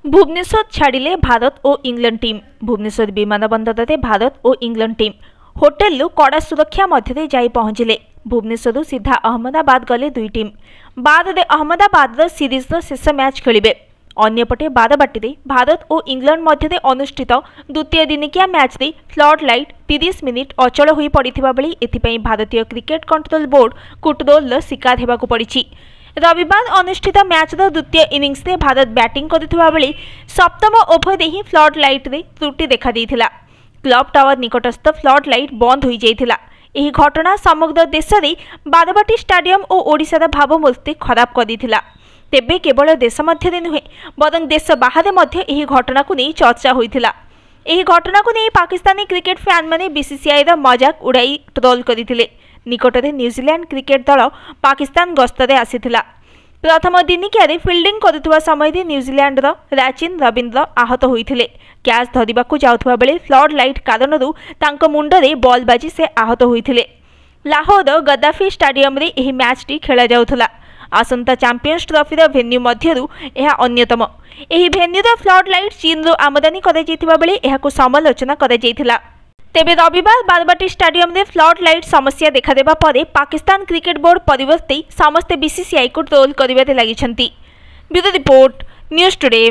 भुवनेश्वर छाड़िले भारत और England team. Bhubaneswar विमानबंदर में भारत और इंग्लैंड टीम होटेल कड़ा सुरक्षा मध्य जाई पहुंचले। भुवनेश्वर सीधा अहमदाबाद गले दुई टीम। बाद अहमदाबाद सीरीज शेष मैच खेलिबे। अन्यपटे बारबाटी भारत और इंग्लैंड मध्य अनुष्ठित द्वितीय दिनिकिया मैच रे फ्लड लाइट 30 मिनिट अचल हो पड़ता बेले एथिपाई भारतीय क्रिकेट कंट्रोल बोर्ड कुटदोल शिकार होगाकू पड़ी। रविवार अनुष्ठित मैच द्वितीय इनिंग्स रे भारत बैटिंग करथिबा बेले सप्तम ओभर ही फ्लड लाइट रे त्रुटि देखा देइथिला। क्लब टावर निकटस्थ फ्लड लाइट बंद हो जाइथिला। एही घटना समग्र देश में बारबाटी स्टाडियम और ओडिशार भावमूर्ति खराब कर देइथिला। तेबे केवल देश मध्य नुहे बरं देश बाहर मध्य एही घटना को नहीं चर्चा होइथिला। एही घटना को नहीं पाकिस्तानी क्रिकेट फैन माने बीसीसीआई रा मजाक उड़ाई ट्रोल करथिले। निकटरे न्यूजीलैंड क्रिकेट दल पाकिस्तान गस्तरे आसीथिला। प्रथम दिनिकिया फिल्डिंग करुवा समय न्यूजीलैंड राचिन रविंद्र आहत होइथिले। कैच धरिबाकू जाउथबा बेले फ्लड लाइट कारणरू तांको मुंडरे बॉल बाजी से आहत होइथिले। लाहौर गद्दाफी स्टाडियम रे एही मैचटी खेला जाउथला। आसंता चैंपियंस ट्रॉफी वेन्यू मध्यरु एहा अन्यतम। एही वेन्यूर फ्लड लाइट चीन रो आमदानी करा जाइथिबा बेले एहाकू समालोचना करा जाइथिला। तेबे रविवार बारबाटी स्टाडियम रे फ्लड लाइट समस्या देखा देबा परे पाकिस्तान क्रिकेट बोर्ड परिवर्ते समस्त बीसीसीआई को ट्रोल करिबारे लागिछंती। Bureau report news today.